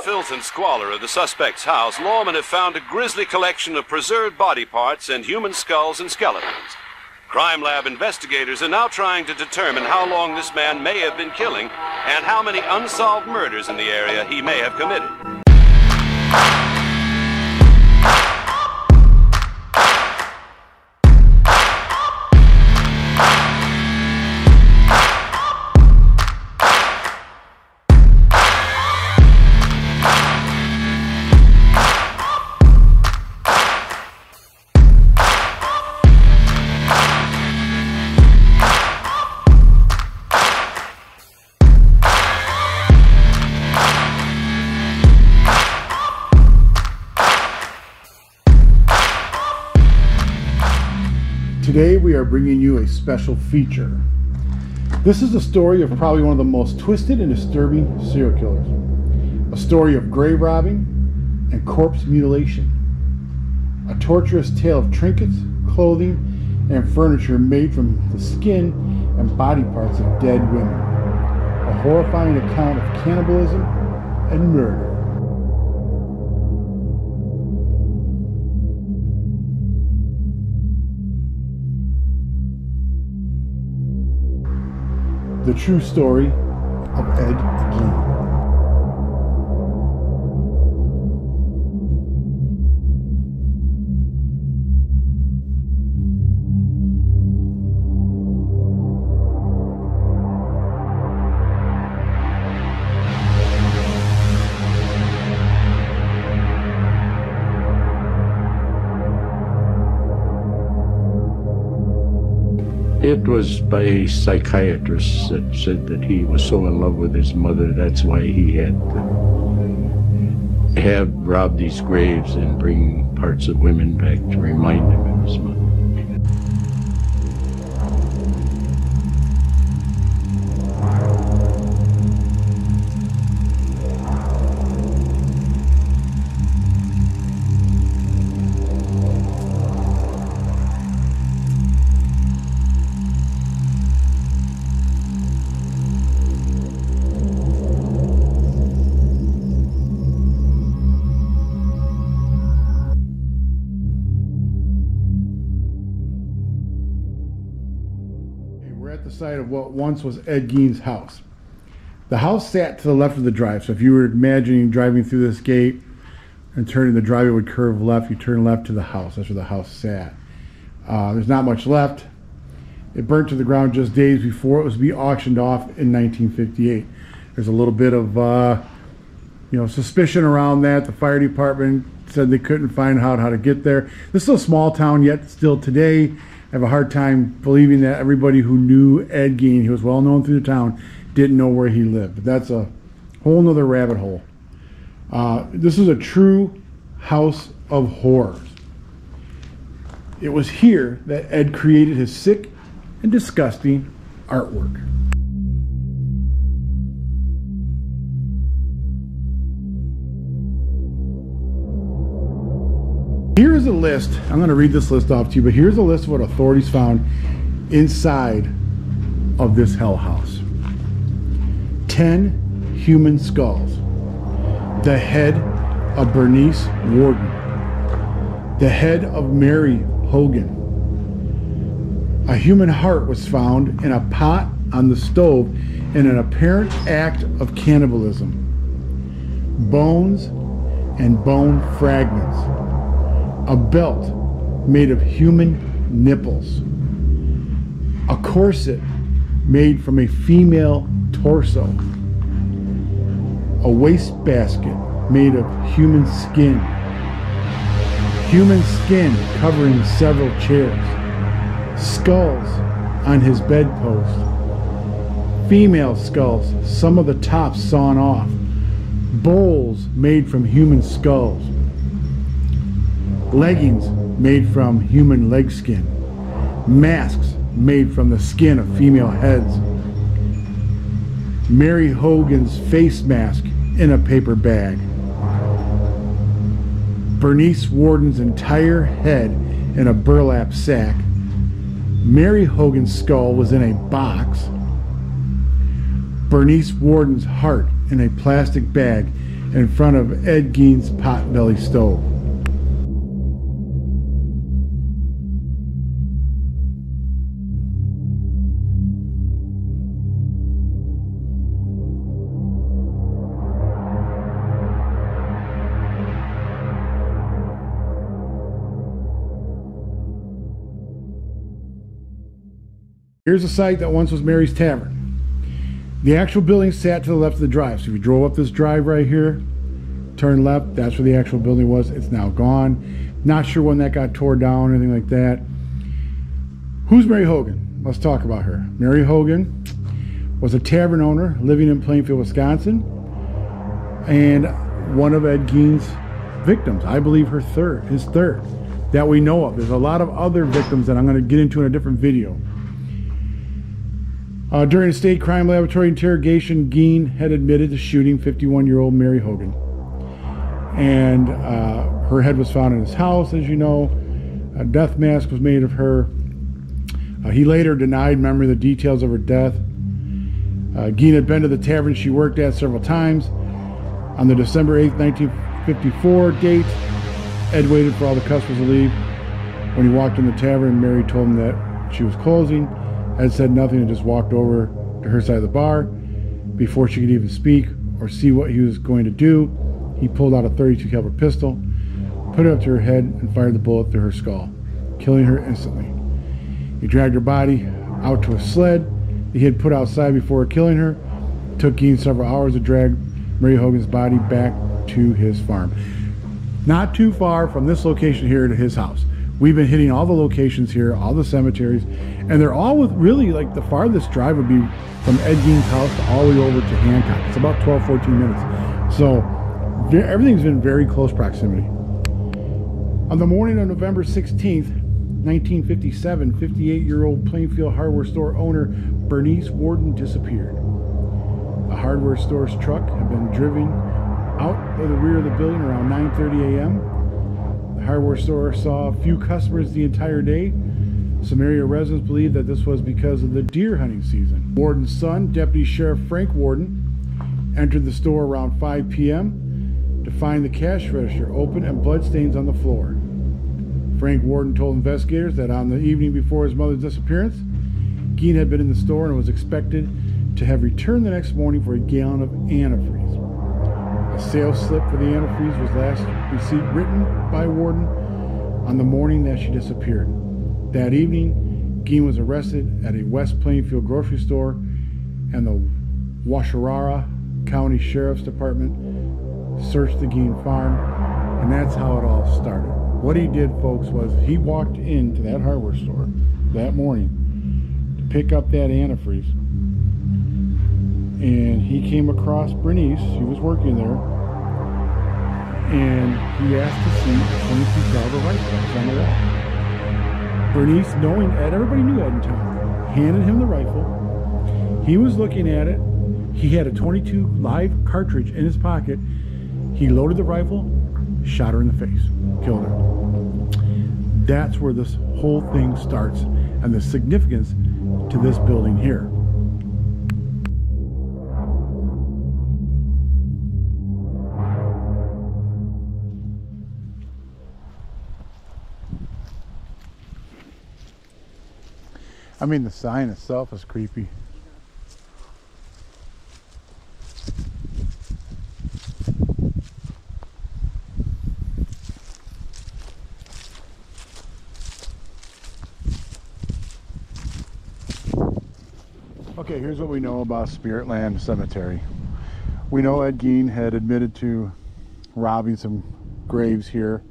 filth and squalor of the suspect's house, lawmen have found a grisly collection of preserved body parts and human skulls and skeletons. Crime lab investigators are now trying to determine how long this man may have been killing and how many unsolved murders in the area he may have committed. Today we are bringing you a special feature. This is the story of probably one of the most twisted and disturbing serial killers. A story of grave robbing and corpse mutilation. A torturous tale of trinkets, clothing, and furniture made from the skin and body parts of dead women. A horrifying account of cannibalism and murder. The true story of Ed Gein. It was by a psychiatrist that said that he was so in love with his mother, that's why he had to have rob these graves and bring parts of women back to remind him of his mother. The site of what once was Ed Gein's house. The house sat to the left of the drive, so if you were imagining driving through this gate and turning, the driveway would curve left, you turn left to the house. That's where the house sat. There's not much left. It burnt to the ground just days before it was to be auctioned off in 1958. There's a little bit of suspicion around that. The fire department said they couldn't find out how to get there. This is a small town, yet still today I have a hard time believing that everybody who knew Ed Gein, he was well known through the town, didn't know where he lived. But that's a whole nother rabbit hole. This is a true house of horrors. It was here that Ed created his sick and disgusting artwork. Here is a list. I'm going to read this list off to you, but here's a list of what authorities found inside of this hell house. 10 human skulls. The head of Bernice Worden. The head of Mary Hogan. A human heart was found in a pot on the stove in an apparent act of cannibalism. Bones and bone fragments. A belt made of human nipples. A corset made from a female torso. A wastebasket made of human skin. Human skin covering several chairs. Skulls on his bedpost. Female skulls, some of the tops sawn off. Bowls made from human skulls. Leggings made from human leg skin. Masks made from the skin of female heads. Mary Hogan's face mask in a paper bag. Bernice Worden's entire head in a burlap sack. Mary Hogan's skull was in a box. Bernice Worden's heart in a plastic bag, in front of Ed Gein's potbelly stove. Here's a site that once was Mary's Tavern. The actual building sat to the left of the drive. So if you drove up this drive right here, turn left, that's where the actual building was. It's now gone. Not sure when that got torn down or anything like that. Who's Mary Hogan? Let's talk about her. Mary Hogan was a tavern owner living in Plainfield, Wisconsin, and one of Ed Gein's victims. I believe his third that we know of. There's a lot of other victims that I'm going to get into in a different video. During a state crime laboratory interrogation, Gein had admitted to shooting 51-year-old Mary Hogan. And her head was found in his house, as you know. A death mask was made of her. He later denied memory of the details of her death. Gein had been to the tavern she worked at several times. On the December 8th, 1954 date, Ed waited for all the customers to leave. When he walked in the tavern, Mary told him that she was closing. Ed said nothing and just walked over to her side of the bar. Before she could even speak or see what he was going to do, he pulled out a .32 caliber pistol, put it up to her head, and fired the bullet through her skull, killing her instantly. He dragged her body out to a sled that he had put outside before killing her. It took Gein several hours to drag Mary Hogan's body back to his farm. Not too far from this location here to his house. We've been hitting all the locations here, all the cemeteries, and they're all with really, like, the farthest drive would be from Ed Gein's house to all the way over to Hancock. It's about 12-14 minutes. So everything's been very close proximity. On the morning of November 16th, 1957, 58-year-old Plainfield hardware store owner Bernice Warden disappeared. A hardware store's truck had been driven out of the rear of the building around 9:30 a.m. The hardware store saw few customers the entire day. Some area residents believe that this was because of the deer hunting season. Warden's son, Deputy Sheriff Frank Warden, entered the store around 5 p.m. to find the cash register open and bloodstains on the floor. Frank Warden told investigators that on the evening before his mother's disappearance, Gein had been in the store and was expected to have returned the next morning for a gallon of antifreeze. A sales slip for the antifreeze was last receipt written by Warden on the morning that she disappeared. That evening, Gein was arrested at a West Plainfield grocery store, and the Washarara County Sheriff's Department searched the Gein farm, and that's how it all started. What he did, folks, was he walked into that hardware store that morning to pick up that antifreeze, and he came across Bernice. She was working there, and he asked to see a .22 caliber rifle that was on the wall. Bernice, knowing Ed, everybody knew Ed in town, handed him the rifle. He was looking at it. He had a .22 live cartridge in his pocket. He loaded the rifle, shot her in the face, killed her. That's where this whole thing starts, and the significance to this building here. I mean, the sign itself is creepy. Okay, here's what we know about Spiritland Cemetery. We know Ed Gein had admitted to robbing some graves here.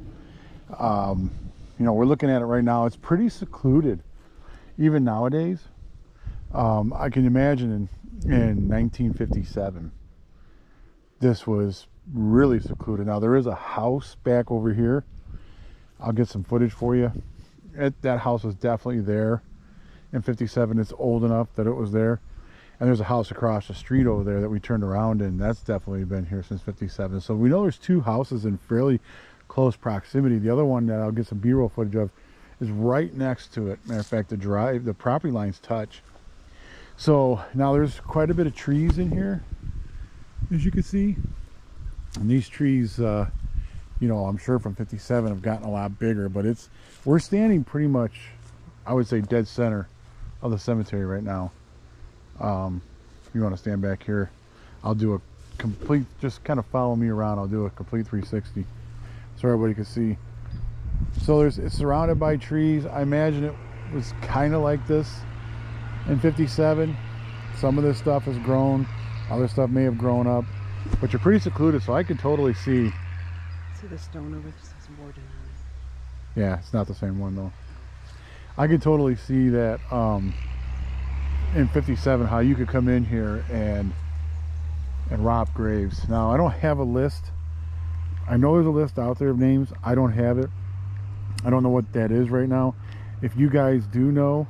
You know, we're looking at it right now. It's pretty secluded. Even nowadays, I can imagine in 1957, this was really secluded. Now, there is a house back over here. I'll get some footage for you. That house was definitely there in 57. It's old enough that it was there. And there's a house across the street over there that we turned around in. That's definitely been here since 57. So we know there's two houses in fairly close proximity. The other one that I'll get some B-roll footage of is right next to it. Matter of fact, the property lines touch. So now there's quite a bit of trees in here, as you can see. And these trees, you know, I'm sure from 57 have gotten a lot bigger, but we're standing pretty much, I would say, dead center of the cemetery right now. If you want to stand back here, I'll do a complete, just kind of follow me around. I'll do a complete 360 so everybody can see. So it's surrounded by trees. I imagine it was kind of like this in 57. Some of this stuff has grown, other stuff may have grown up, but you're pretty secluded, so I could totally see. See the stone over there says Warden. Yeah, it's not the same one though. I could totally see that in 57 how you could come in here and rob graves. Now I don't have a list. I know there's a list out there of names. I don't have it. I don't know what that is right now. If you guys do know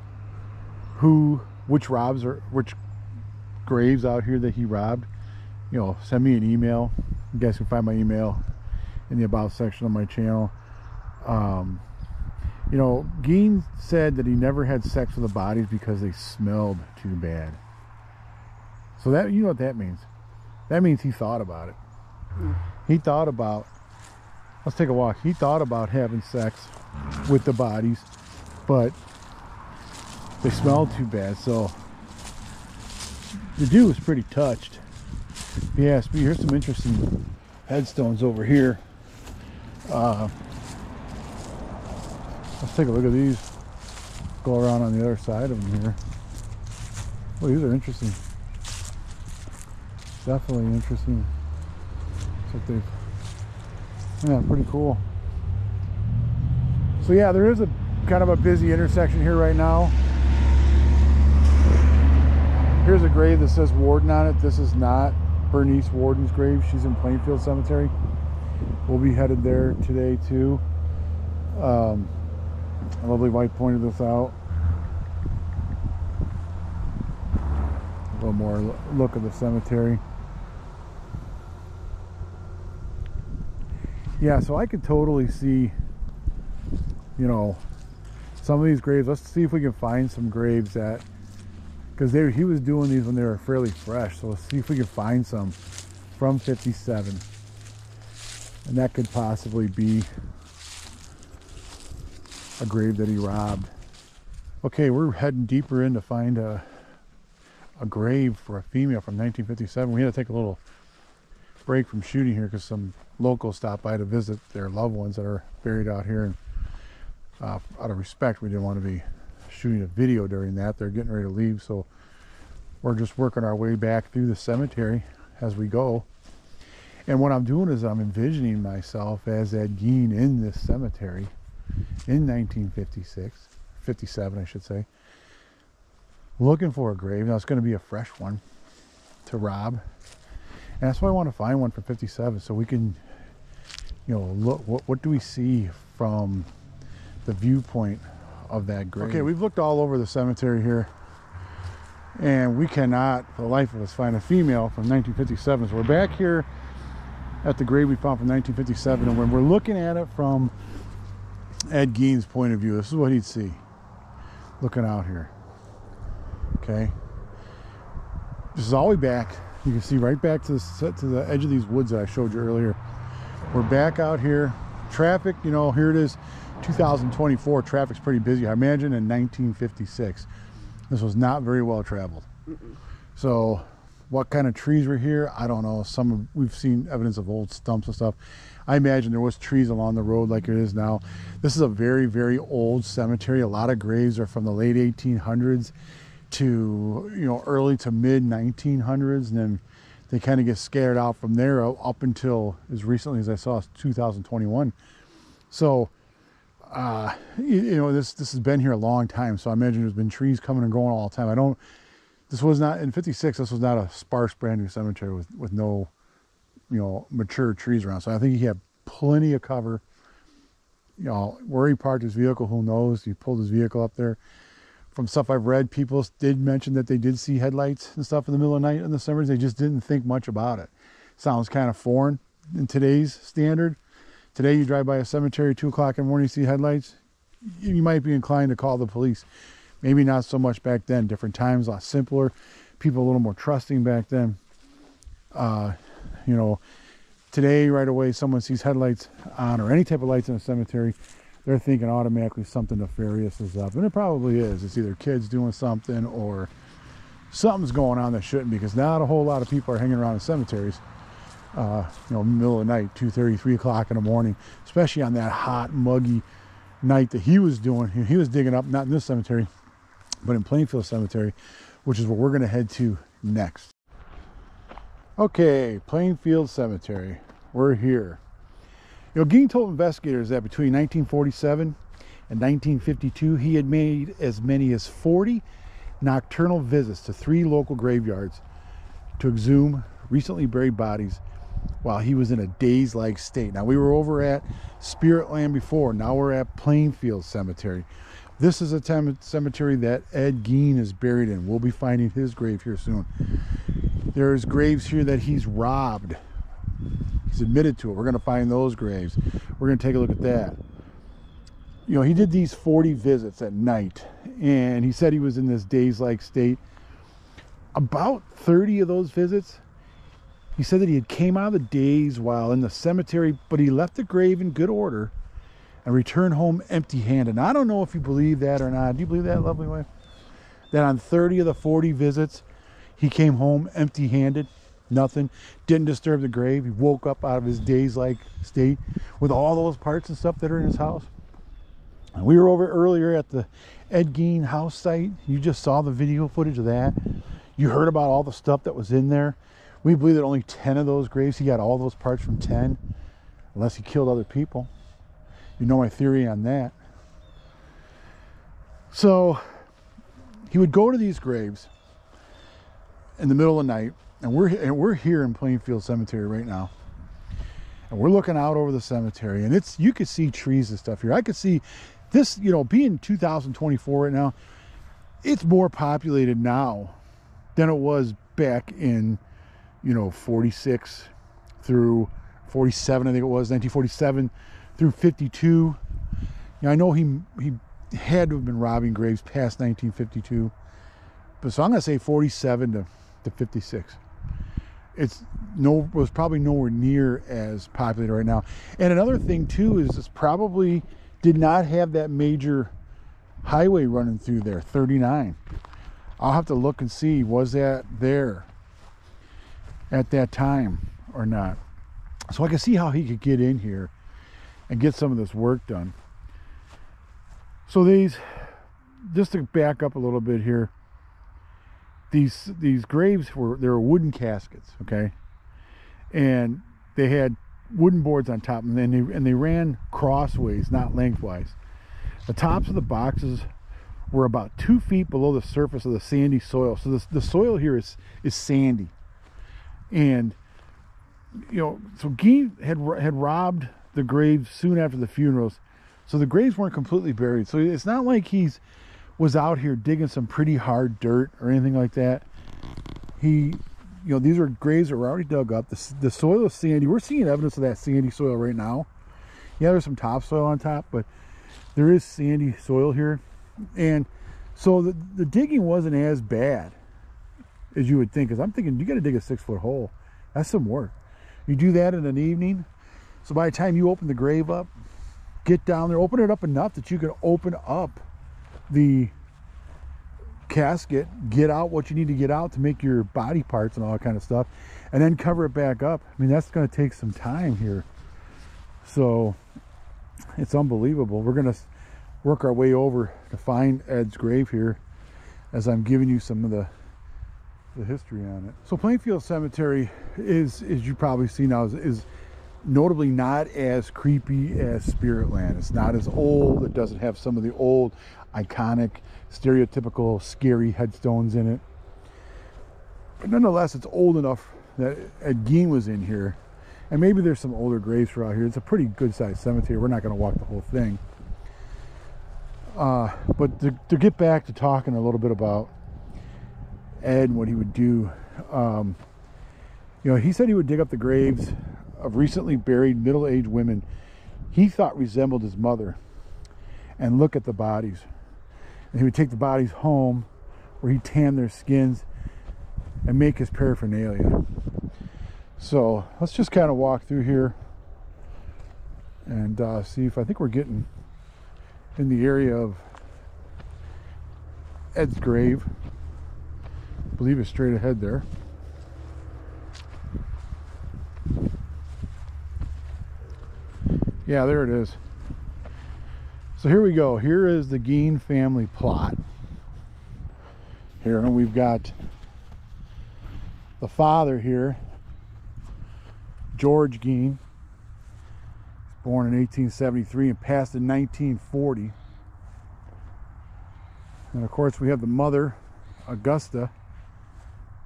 which graves out here that he robbed, you know, send me an email. You guys can find my email in the about section of my channel. You know, Gein said that he never had sex with the bodies because they smelled too bad. So that, you know what that means? That means he thought about it. He thought about, let's take a walk. He thought about having sex with the bodies, but they smelled too bad. So the dude was pretty touched. If you ask me, here's some interesting headstones over here. Let's take a look at these. Go around on the other side of them here. Well, these are interesting. Definitely interesting. Looks like yeah, pretty cool. So yeah, there is a kind of a busy intersection here right now. Here's a grave that says Warden on it. This is not Bernice Warden's grave. She's in Plainfield Cemetery. We'll be headed there today too. A lovely wife pointed this out. A little more look at the cemetery. Yeah, so I could totally see, you know, some of these graves. Let's see if we can find some graves that, because he was doing these when they were fairly fresh. So let's see if we can find some from 57. And that could possibly be a grave that he robbed. Okay, we're heading deeper in to find a grave for a female from 1957. We had to take a little break from shooting here because some locals stopped by to visit their loved ones that are buried out here, and out of respect we didn't want to be shooting a video during that. They're getting ready to leave, so we're just working our way back through the cemetery as we go. And what I'm doing is I'm envisioning myself as that Gein in this cemetery in 1956, 57 I should say, looking for a grave. Now it's going to be a fresh one to rob, and that's why I want to find one for 57 so we can, you know, look, what do we see from the viewpoint of that grave. Okay, we've looked all over the cemetery here, and we cannot for the life of us find a female from 1957. So we're back here at the grave we found from 1957, and when we're looking at it from Ed Gein's point of view, this is what he'd see looking out here. Okay, this is all the way back. You can see right back to the edge of these woods that I showed you earlier. We're back out here. Traffic, you know, here it is, 2024. Traffic's pretty busy. I imagine in 1956 this was not very well traveled. So what kind of trees were here, I don't know. We've seen evidence of old stumps and stuff. I imagine there was trees along the road like it is now. This is a very, very old cemetery. A lot of graves are from the late 1800s to, you know, early to mid 1900s, and then they kind of get scattered out from there up until as recently as I saw 2021. So you know, this has been here a long time, so I imagine there's been trees coming and going all the time. This was not in 56. This was not a sparse brand new cemetery with no, you know, mature trees around. So I think he had plenty of cover. You know, where he parked his vehicle, who knows? He pulled his vehicle up there. From stuff I've read, people did mention that they did see headlights and stuff in the middle of the night in the summers. They just didn't think much about it. Sounds kind of foreign in today's standard. Today you drive by a cemetery 2 o'clock in the morning, you see headlights, you might be inclined to call the police. Maybe not so much back then. Different times, a lot simpler. People a little more trusting back then. You know, today, right away, someone sees headlights on or any type of lights in a cemetery, they're thinking automatically something nefarious is up. And it probably is. It's either kids doing something or something's going on that shouldn't be, because not a whole lot of people are hanging around in cemeteries, middle of the night, 2:30, 3 o'clock in the morning, especially on that hot, muggy night that he was doing. He was digging up, not in this cemetery, but in Plainfield Cemetery, which is where we're going to head to next. Okay, Plainfield Cemetery. We're here. Gein told investigators that between 1947 and 1952, he had made as many as 40 nocturnal visits to 3 local graveyards to exhume recently buried bodies while he was in a daze-like state. Now, we were over at Spirit Land before. Now we're at Plainfield Cemetery. This is a cemetery that Ed Gein is buried in. We'll be finding his grave here soon. There's graves here that he's robbed. He's admitted to it. We're going to find those graves. We're going to take a look at that. He did these 40 visits at night, and he said he was in this daze-like state. About 30 of those visits, he said that he had came out of the daze while in the cemetery, but he left the grave in good order and returned home empty-handed. Now, I don't know if you believe that or not. Do you believe that, lovely wife? That on 30 of the 40 visits, he came home empty-handed, nothing, didn't disturb the grave. He woke up out of his daze-like state with all those parts and stuff that are in his house. And we were over earlier at the Ed Gein house site. You just saw the video footage of that. You heard about all the stuff that was in there. We believe that only 10 of those graves, he got all those parts from 10, unless he killed other people. You know my theory on that. So he would go to these graves in the middle of the night, and we're here in Plainfield Cemetery right now, and we're looking out over the cemetery, and you could see trees and stuff here. I could see this, being 2024 right now, it's more populated now than it was back in 46 through 47. I think it was 1947 through 52. I know he had to have been robbing graves past 1952, but so I'm going to say 47 to 56. It was probably nowhere near as populated right now. And another thing too is this probably did not have that major highway running through there, 39. I'll have to look and see, was that there at that time or not? So I can see how he could get in here and get some of this work done. So just to back up a little bit here, these graves were wooden caskets, okay, and they had wooden boards on top, and they ran crossways, not lengthwise. The tops of the boxes were about 2 feet below the surface of the sandy soil. So the soil here is sandy, and so Gein had robbed the graves soon after the funerals, so the graves weren't completely buried. So it's not like he's was out here digging some pretty hard dirt or anything like that. These are graves that were already dug up. The soil is sandy. We're seeing evidence of that sandy soil right now. Yeah, there's some topsoil on top, but there is sandy soil here. And so the digging wasn't as bad as you would think, because I'm thinking you got to dig a 6-foot hole. That's some work. You do that in an evening. So by the time you open the grave up, get down there, open it up enough that you can open up the casket, get out what you need to get out to make your body parts and all that kind of stuff, and then cover it back up. I mean, that's going to take some time here. So it's unbelievable. We're going to work our way over to find Ed's grave here as I'm giving you some of the history on it. So Plainfield Cemetery is, as you probably see now, is notably not as creepy as Spirit Land. It's not as old. It doesn't have some of the old iconic stereotypical scary headstones in it, but nonetheless it's old enough that Ed Gein was in here, and maybe there's some older graves throughout here. It's a pretty good sized cemetery. We're not going to walk the whole thing, but to get back to talking a little bit about Ed and what he would do, he said he would dig up the graves of recently buried middle-aged women he thought resembled his mother and look at the bodies. And he would take the bodies home where he'd tan their skins and make his paraphernalia. So let's just kind of walk through here and see if I think we're getting in the area of Ed's grave. I believe it's straight ahead there. Yeah, there it is. So here we go. Here is the Gein family plot. Here, and we've got the father here, George Gein, born in 1873 and passed in 1940. And of course we have the mother, Augusta,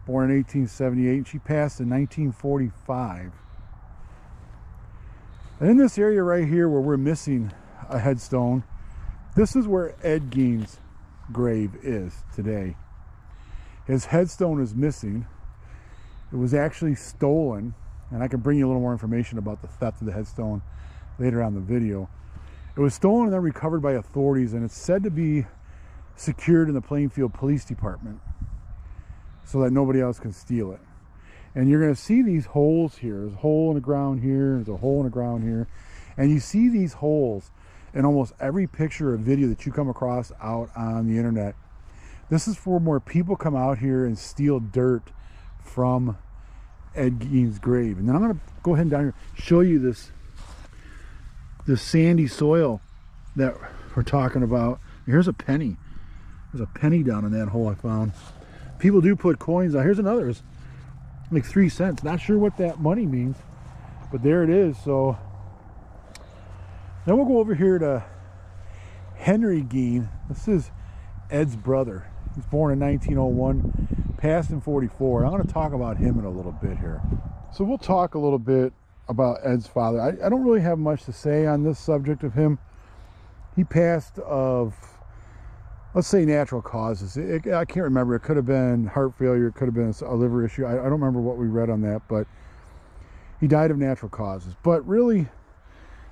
born in 1878, and she passed in 1945. And in this area right here where we're missing a headstone, this is where Ed Gein's grave is today. His headstone is missing. It was actually stolen, and I can bring you a little more information about the theft of the headstone later on in the video. It was stolen and then recovered by authorities, and it's said to be secured in the Plainfield Police Department so that nobody else can steal it. And you're going to see these holes here. There's a hole in the ground here, there's a hole in the ground here, and you see these holes in almost every picture or video that you come across out on the internet. This is for where people come out here and steal dirt from Ed Gein's grave. And then I'm going to go ahead and down here show you this sandy soil that we're talking about. Here's a penny. There's a penny down in that hole I found. People do put coins out. Here's another. It's like 3 cents. Not sure what that money means, but there it is. So then we'll go over here to Henry Gein. This is Ed's brother. He was born in 1901, passed in 44. I'm going to talk about him in a little bit here. So we'll talk a little bit about Ed's father. I don't really have much to say on this subject of him. He passed of, let's say, natural causes. I can't remember. It could have been heart failure. It could have been a liver issue. I don't remember what we read on that, but he died of natural causes. But really,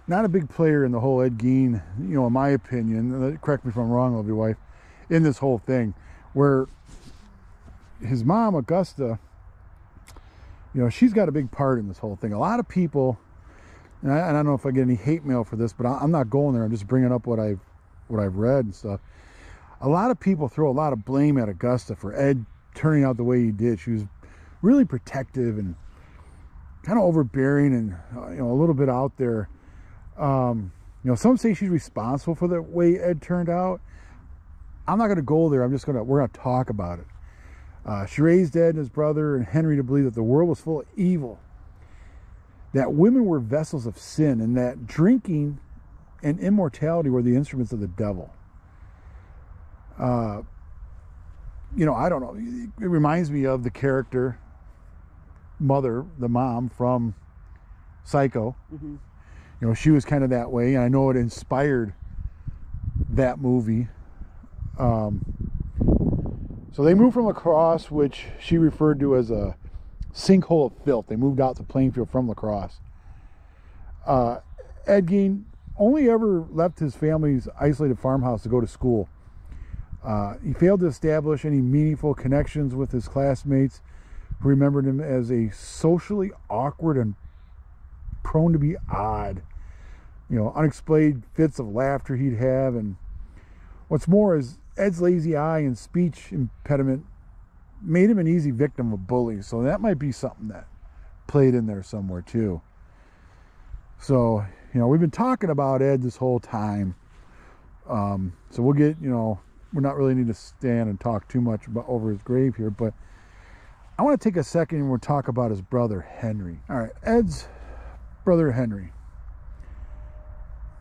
not a big player in the whole Ed Gein, you know, in my opinion. Correct me if I'm wrong, lovely wife, in this whole thing, where his mom, Augusta, you know, she's got a big part in this whole thing. A lot of people, and I don't know if I get any hate mail for this, but I'm not going there. I'm just bringing up what I've read and stuff. A lot of people throw a lot of blame at Augusta for Ed turning out the way he did. She was really protective and kind of overbearing and, you know, a little bit out there. You know, some say she's responsible for the way Ed turned out. I'm not going to go there. We're going to talk about it. She raised Ed and his brother and Henry to believe that the world was full of evil, that women were vessels of sin, and that drinking and immortality were the instruments of the devil. You know, I don't know. It reminds me of the character Mother, the mom from Psycho. Mm-hmm. You know, she was kind of that way, and I know it inspired that movie. So they moved from La Crosse, which she referred to as a sinkhole of filth. They moved out to Plainfield from La Crosse. Ed Gein only ever left his family's isolated farmhouse to go to school. He failed to establish any meaningful connections with his classmates, who remembered him as a socially awkward and prone to be odd. You know, unexplained fits of laughter he'd have, and what's more is Ed's lazy eye and speech impediment made him an easy victim of bullies. So that might be something that played in there somewhere too. So, you know, we've been talking about Ed this whole time. So we'll get, you know, we're not really need to stand and talk too much about over his grave here, but I want to take a second and we'll talk about his brother Henry. All right, Ed's brother Henry.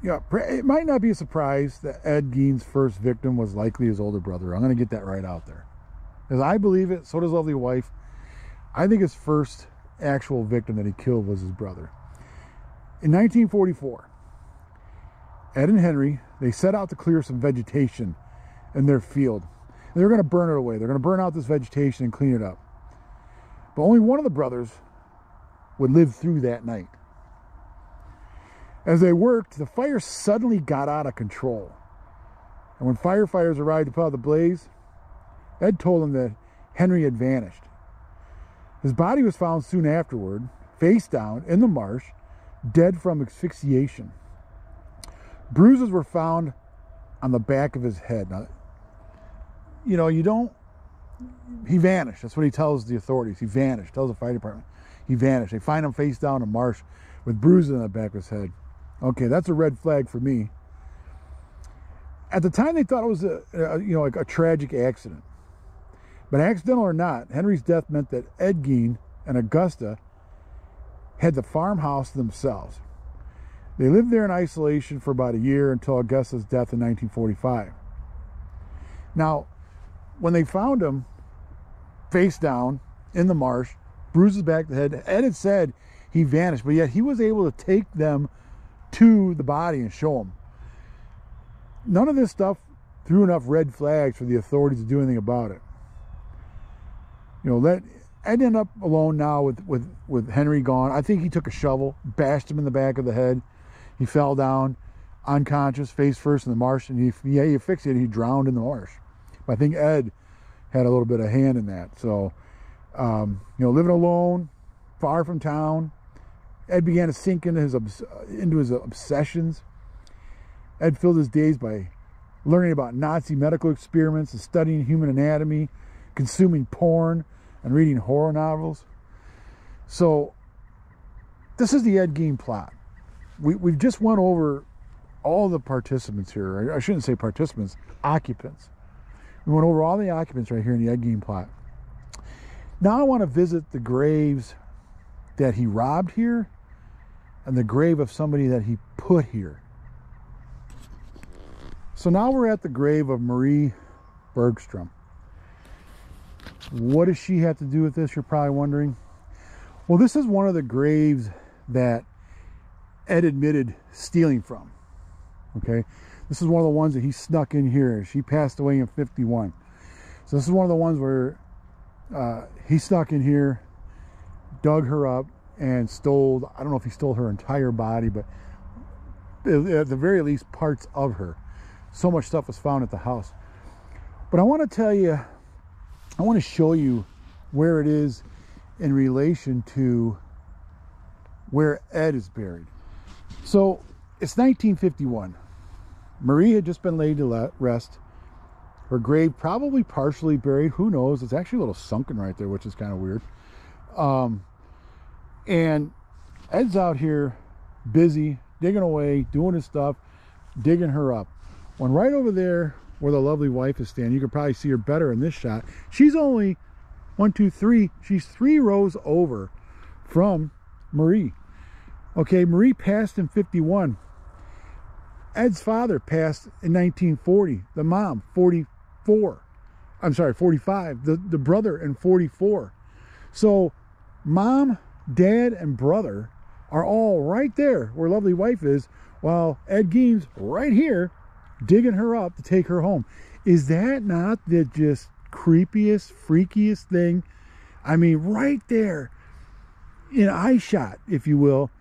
Yeah, it might not be a surprise that Ed Gein's first victim was likely his older brother. I'm going to get that right out there. As I believe it, so does lovely wife. I think his first actual victim that he killed was his brother. In 1944, Ed and Henry, they set out to clear some vegetation in their field. They were going to burn it away. They're going to burn out this vegetation and clean it up. But only one of the brothers would live through that night. As they worked, the fire suddenly got out of control. And when firefighters arrived to put out the blaze, Ed told them that Henry had vanished. His body was found soon afterward, face down in the marsh, dead from asphyxiation. Bruises were found on the back of his head. Now, you know, he vanished. That's what he tells the authorities. He vanished. Tells the fire department. He vanished. They find him face down in the marsh with bruises on the back of his head. Okay, that's a red flag for me. At the time, they thought it was a tragic accident. But accidental or not, Henry's death meant that Ed Gein and Augusta had the farmhouse to themselves. They lived there in isolation for about a year until Augusta's death in 1945. Now, when they found him face down in the marsh, bruises back of the head, Ed had said he vanished, but yet he was able to take them to the body and show them. None of this stuff threw enough red flags for the authorities to do anything about it. You know, Ed ended up alone now with Henry gone. I think he took a shovel, bashed him in the back of the head. He fell down, unconscious, face first in the marsh, and he asphyxiated. He drowned in the marsh. But I think Ed had a little bit of hand in that. So, living alone, far from town, Ed began to sink into his obsessions. Ed filled his days by learning about Nazi medical experiments and studying human anatomy, consuming porn, and reading horror novels. So, this is the Ed Gein plot. We've just went over all the participants here. I shouldn't say participants, occupants. We went over all the occupants right here in the Ed Gein plot. Now I want to visit the graves that he robbed here and the grave of somebody that he put here. So now we're at the grave of Marie Bergstrom. What does she have to do with this, you're probably wondering? Well, this is one of the graves that Ed admitted stealing from. Okay, this is one of the ones that he snuck in here. She passed away in 51. So this is one of the ones where he snuck in here, dug her up, and stole, I don't know if he stole her entire body, but at the very least parts of her. So much stuff was found at the house. But I want to tell you, I want to show you where it is in relation to where Ed is buried. So it's 1951. Marie had just been laid to rest. Her grave probably partially buried. Who knows? It's actually a little sunken right there, which is kind of weird. And Ed's out here busy, digging away, doing his stuff, digging her up. When right over there where the lovely wife is standing, you can probably see her better in this shot. She's only 1, 2, 3. She's 3 rows over from Marie. Okay, Marie passed in 51. Ed's father passed in 1940. The mom, 44. I'm sorry, 45. The brother in 44. So mom, dad, and brother are all right there where lovely wife is, while Ed Gein's right here digging her up to take her home. Is that not the just creepiest, freakiest thing? I mean, right there in eye shot, if you will,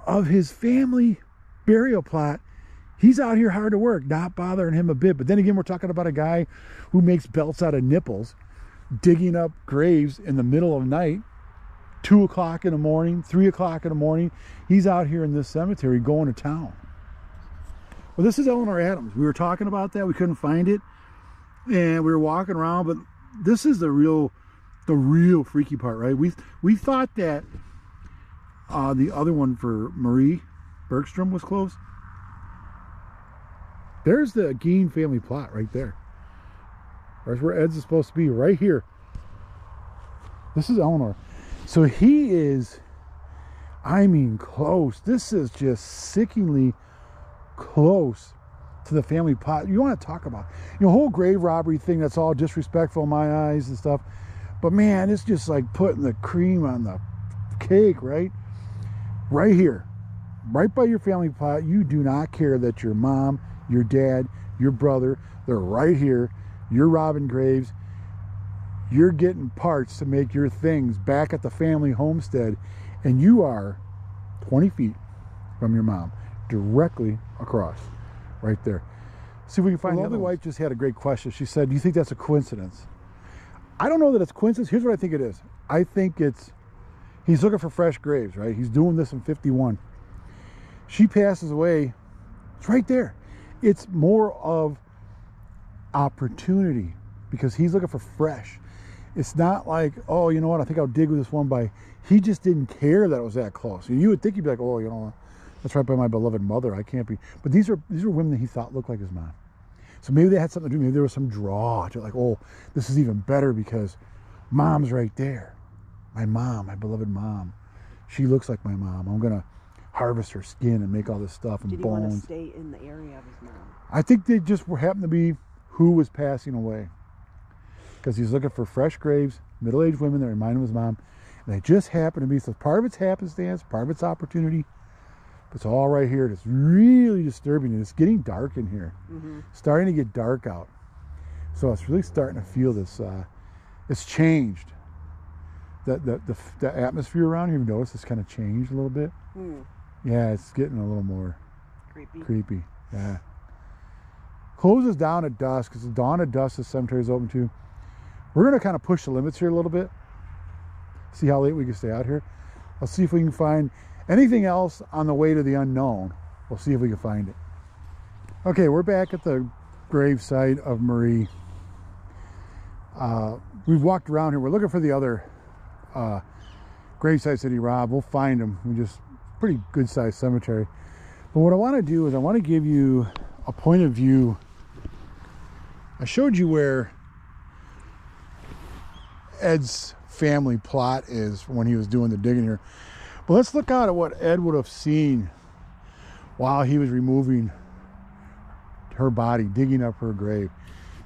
of his family burial plot. He's out here hard to work, not bothering him a bit. But then again, we're talking about a guy who makes belts out of nipples, digging up graves in the middle of the night, 2 o'clock in the morning, 3 o'clock in the morning. He's out here in this cemetery going to town. Well, this is Eleanor Adams. We were talking about that. We couldn't find it. And we were walking around, but this is the real freaky part, right? We thought that the other one for Marie Bergstrom was close. There's the Gein family plot right there. That's where Ed's is supposed to be, right here. This is Eleanor. So he is, I mean, close. This is just sickeningly close to the family plot. You want to talk about, whole grave robbery thing, that's all disrespectful in my eyes and stuff. But man, it's just like putting the cream on the cake, right? Right here, right by your family plot. You do not care that your mom, your dad, your brother, they're right here. You're robbing graves. You're getting parts to make your things back at the family homestead, and you are 20 feet from your mom, directly across, right there. See if we can find. The lovely wife just had a great question. She said, "Do you think that's a coincidence?" I don't know that it's a coincidence. Here's what I think it is. I think it's He's looking for fresh graves, right? He's doing this in 51. She passes away. It's right there. It's more of opportunity because he's looking for fresh. It's not like, oh, you know what, I think I'll dig with this one by. He just didn't care that it was that close. And you would think he'd be like, oh, you know, that's right by my beloved mother. I can't be. But these are women that he thought looked like his mom. So maybe they had something to do. Maybe there was some draw to like, oh, this is even better because mom's right there. My mom, my beloved mom. She looks like my mom. I'm going to harvest her skin and make all this stuff and Did he bones. want to stay in the area of his mom? I think they just happened to be who was passing away. Because he's looking for fresh graves, middle-aged women that remind him of his mom. And they just happen to be, so part of it's happenstance, part of it's opportunity. But it's all right here. It's really disturbing. And it's getting dark in here. Starting to get dark out. So it's really starting to feel this, it's changed. The atmosphere around here, you've noticed it's kind of changed a little bit. Yeah, it's getting a little more creepy. Yeah. Closes down at dusk, because the dawn at dusk the cemetery is open too. We're going to kind of push the limits here a little bit. See how late we can stay out here. I'll see if we can find anything else on the way to the unknown. We'll see if we can find it. Okay, we're back at the gravesite of Marie. We've walked around here. We're looking for the other gravesites that he robbed. We'll find them. We just pretty good sized cemetery. But what I want to do is I want to give you a point of view. I showed you where Ed's family plot is when he was doing the digging here. But let's look out at what Ed would have seen while he was removing her body, digging up her grave.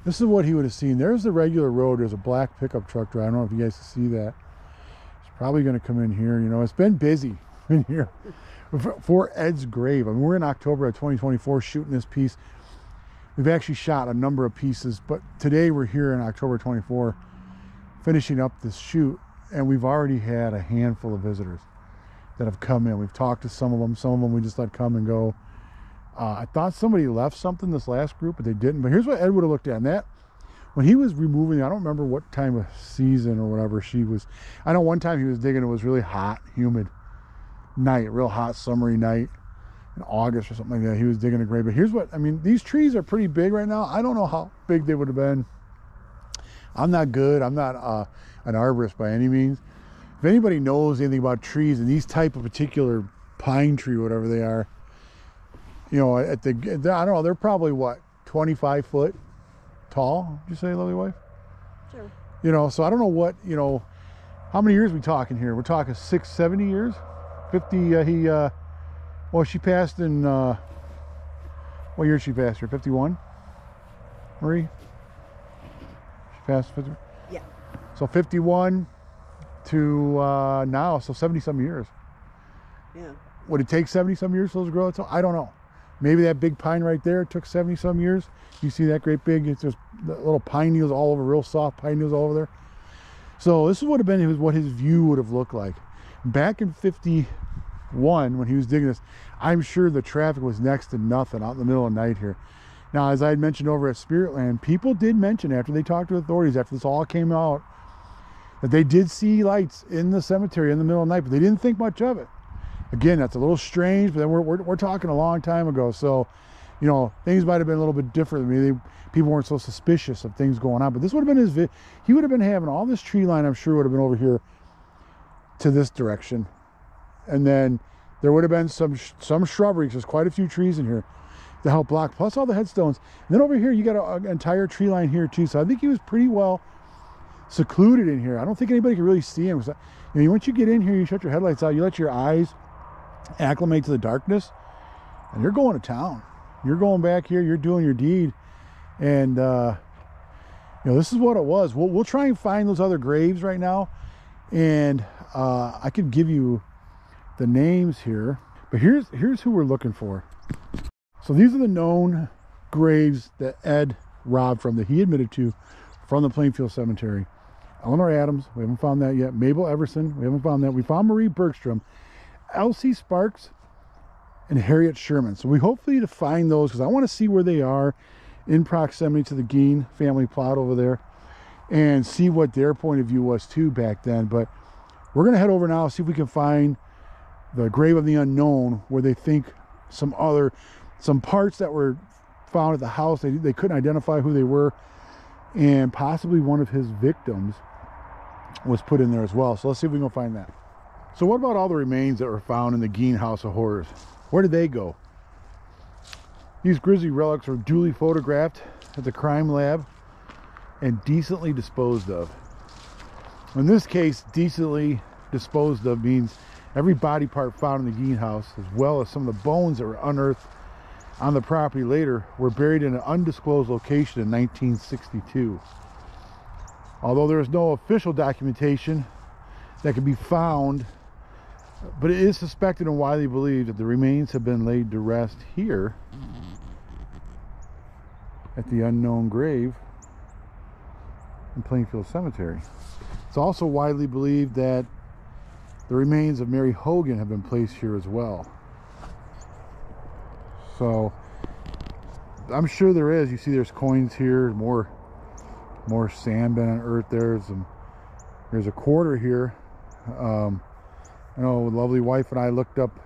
This is what he would have seen. There's the regular road. There's a black pickup truck driver. I don't know if you guys can see that. He's probably going to come in here. You know, it's been busy in here for Ed's grave. I mean, we're in October of 2024 shooting this piece. We've actually shot a number of pieces, but today we're here in October 24 finishing up this shoot, and we've already had a handful of visitors that have come in. We've talked to some of them we just let come and go. I thought somebody left something this last group, but they didn't. But here's what Ed would have looked at. And that, when he was removing, I don't remember what time of season or whatever she was. I know one time he was digging, it was really hot, humid night, real hot summery night in August or something like that. He was digging a grave. But here's what, I mean, these trees are pretty big right now. I don't know how big they would have been. I'm not good. I'm not an arborist by any means. If anybody knows anything about trees and these type of particular pine tree, whatever they are, you know, I don't know, they're probably what, 25 foot tall, did you say, lovely wife? Sure. You know, so I don't know what, you know, how many years are we talking here? We're talking 60, 70 years? 50, well, she passed in, what year she passed here? 51? Marie? She passed 50? Yeah. So 51 to now, so 70-some years. Yeah. Would it take 70-some years for those to grow? So I don't know. Maybe that big pine right there took 70-some years. You see that great big, it's just the little pine needles all over, real soft pine needles all over there. So this would have been what his view would have looked like. Back in 51, when he was digging this, I'm sure the traffic was next to nothing out in the middle of the night here. Now, as I had mentioned over at Spiritland, people did mention after they talked to authorities, after this all came out, that they did see lights in the cemetery in the middle of the night, but they didn't think much of it. Again, that's a little strange, but then we're talking a long time ago, so, you know, things might have been a little bit different. Maybe people weren't so suspicious of things going on, but this would have been he would have been having all this tree line, I'm sure, would have been over here to this direction. And then there would have been some shrubbery, because there's quite a few trees in here to help block, plus all the headstones. And then over here, you got an entire tree line here too, so I think he was pretty well secluded in here. I don't think anybody could really see him. You know, once you get in here, you shut your headlights out, you let your eyes acclimate to the darkness, and you're going to town. You're going back here, you're doing your deed. And you know, this is what it was. We'll try and find those other graves right now, and I could give you the names here, but here's who we're looking for. So these are the known graves that Ed robbed from, that he admitted to, from the Plainfield Cemetery. Eleanor Adams, we haven't found that yet. Mabel Everson, we haven't found that. We found Marie Bergstrom, Elsie Sparks, and Harriet Sherman. So we hopefully to find those, because I want to see where they are in proximity to the Gein family plot over there, and see what their point of view was too back then. But We're going to head over now, see if we can find the grave of the unknown, where they think some parts that were found at the house, they couldn't identify who they were, and possibly one of his victims was put in there as well. So let's see if we can find that. So what about all the remains that were found in the Gein House of Horrors? Where did they go? These grisly relics were duly photographed at the crime lab and decently disposed of. In this case, decently disposed of means every body part found in the Gein house, as well as some of the bones that were unearthed on the property later, were buried in an undisclosed location in 1962. Although there is no official documentation that can be found, but it is suspected and widely believed that the remains have been laid to rest here at the unknown grave in Plainfield Cemetery. It's also widely believed that the remains of Mary Hogan have been placed here as well. So I'm sure there is. You see there's coins here, more sand been unearthed. There's a quarter here. I know the lovely wife and I looked up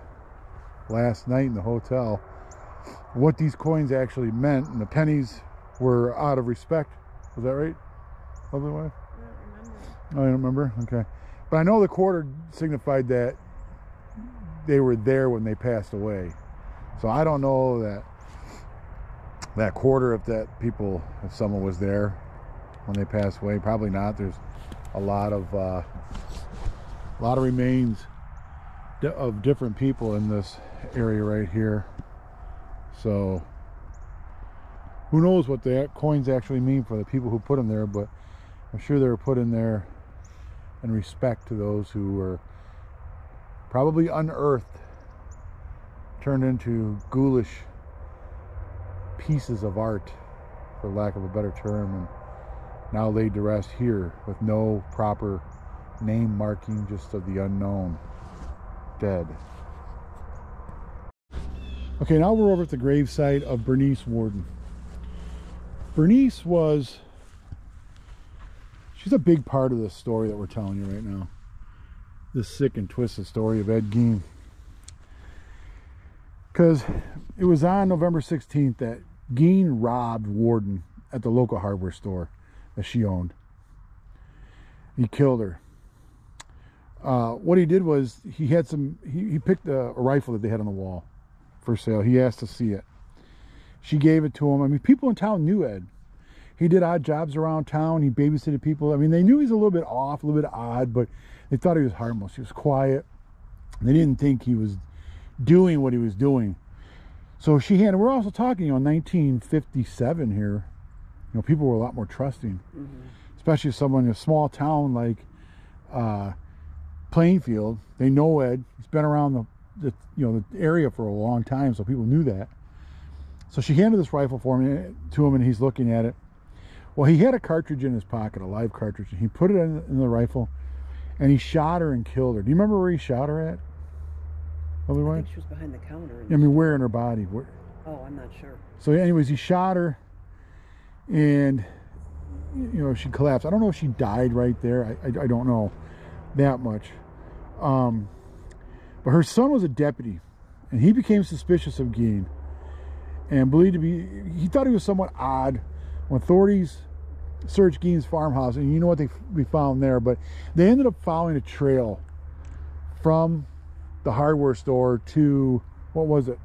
last night in the hotel what these coins actually meant, and the pennies were out of respect. Was that right, lovely wife? I don't remember. Oh, you don't remember? Okay. But I know the quarter signified that they were there when they passed away. So I don't know that quarter, if someone was there when they passed away. Probably not. There's a lot of remains of different people in this area right here. So who knows what the coins actually mean for the people who put them there, but I'm sure they were put in there in respect to those who were probably unearthed, turned into ghoulish pieces of art, for lack of a better term, and now laid to rest here with no proper name marking, just of the unknown, dead. Okay, now we're over at the gravesite of Bernice Worden. Bernice she's a big part of this story that we're telling you right now. This sick and twisted story of Ed Gein. Because it was on November 16th that Gein robbed Worden at the local hardware store that she owned. He killed her. What he did was he picked a rifle that they had on the wall for sale. He asked to see it. She gave it to him. I mean, people in town knew Ed. He did odd jobs around town. He babysitted people. I mean, they knew he was a little bit off, a little bit odd, but they thought he was harmless. He was quiet. They didn't think he was doing what he was doing. So we're also talking, 1957 here. People were a lot more trusting, especially someone in a small town like Plainfield. They know Ed. He's been around the area for a long time, so people knew that. So she handed this rifle to him, and he's looking at it. Well, he had a cartridge in his pocket, a live cartridge, and he put it in the rifle, and he shot her and killed her. Do you remember where he shot her at? I think she was behind the counter. I mean, where in her body? Oh, I'm not sure. So anyways, he shot her, and she collapsed. I don't know if she died right there. I don't know that much. But her son was a deputy, and he became suspicious of Gein, and he thought he was somewhat odd. When authorities searched Gein's farmhouse, and you know what we found there, but they ended up following a trail from the hardware store to, what was it?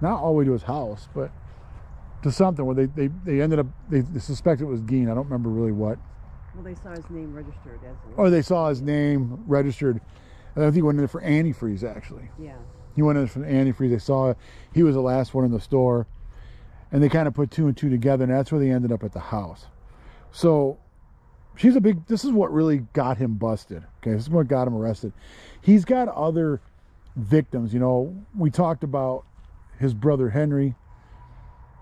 Not all the way to his house, but to something where they ended up, they suspected it was Gein. I don't remember really what. Well, they saw his name registered as Or they saw his name registered. And I think he went in there for antifreeze, actually. Yeah. He went in for antifreeze. They saw he was the last one in the store. And they kind of put two and two together, and that's where they ended up at the house. So this is what really got him busted. Okay, this is what got him arrested. He's got other victims. We talked about his brother Henry.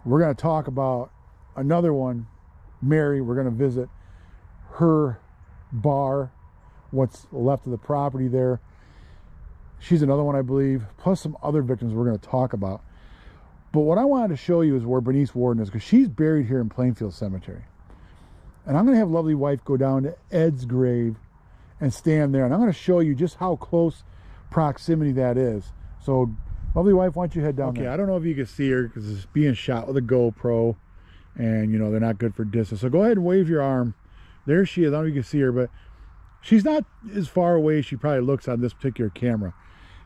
We're going to talk about another one, Mary. We're going to visit her bar, what's left of the property there. She's another one, I believe, plus some other victims we're going to talk about. But what I wanted to show you is where Bernice Worden is, because she's buried here in Plainfield Cemetery. And I'm going to have lovely wife go down to Ed's grave and stand there. And I'm going to show you just how close proximity that is. So, lovely wife, why don't you head down there? I don't know if you can see her because it's being shot with a GoPro, and you know they're not good for distance. So go ahead and wave your arm. There she is. I don't know if you can see her, but she's not as far away as she probably looks on this particular camera.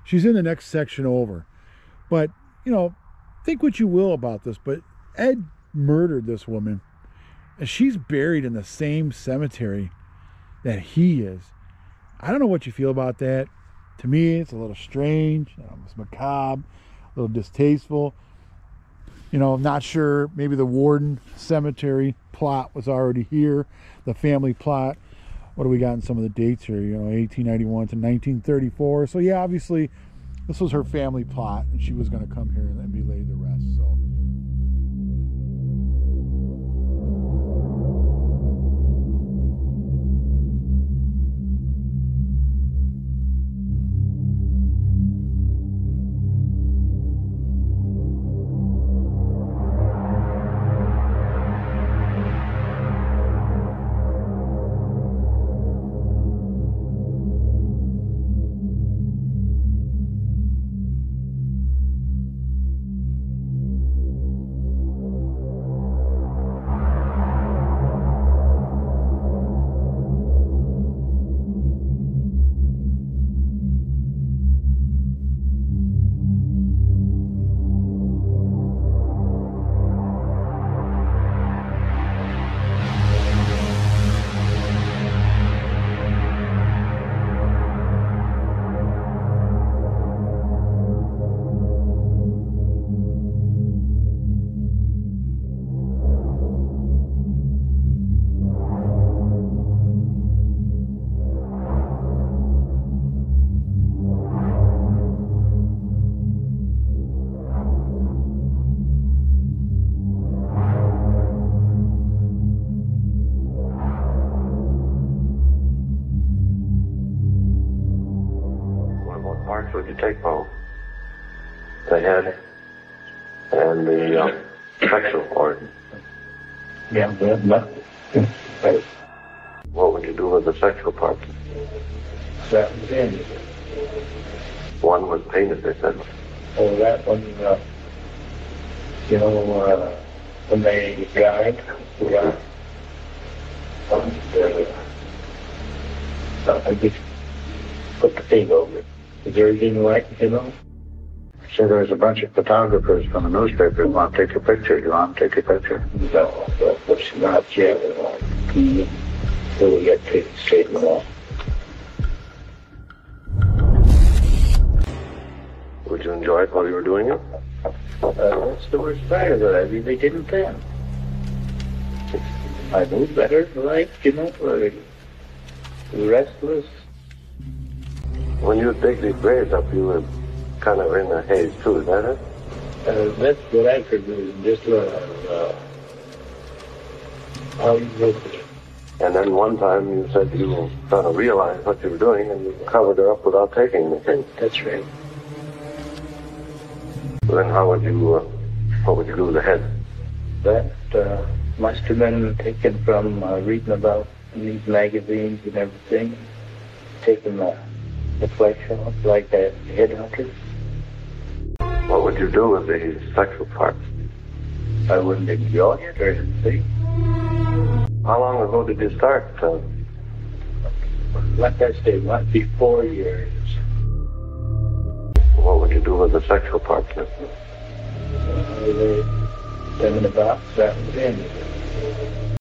She's in the next section over. But, you know, think what you will about this, but Ed murdered this woman, and she's buried in the same cemetery that he is. I don't know what you feel about that. To me, it's a little strange, it's macabre, a little distasteful. You know, I'm not sure, maybe the Warden cemetery plot was already here, the family plot. What do we got in some of the dates here? You know, 1891 to 1934. So yeah, obviously, this was her family plot, and she was going to come here and be laid to rest. So. Would you take both? The head and the sexual organ. Yeah, but what would you do with the sexual part? That was in. One was painted, they said. Oh, that one, you know, when they died, I just put the thing over it. Is there anything like, you know? So there's a bunch of photographers from the newspaper who want to take a picture. You want to take a picture? No, that's not yet. We'll get to see them all. Would you enjoy it while you were doing it? That's the worst part of it. I really didn't then. I knew better, like, you know, restless. When you dig these graves up, you were kind of in a haze too, is that it? That's what I could do, just how you look at it. And then one time you said you were trying to realize what you were doing, and you covered her up without taking anything. That's right. Then how would you, what would you do with the head? That must have been taken from reading about these magazines and everything, taking the flesh off like that headhunter. What would you do with the sexual parts? I wouldn't enjoy it or anything. How long ago did you start? Like I say, might be 4 years. What would you do with the sexual parts? Them in a box, that was in.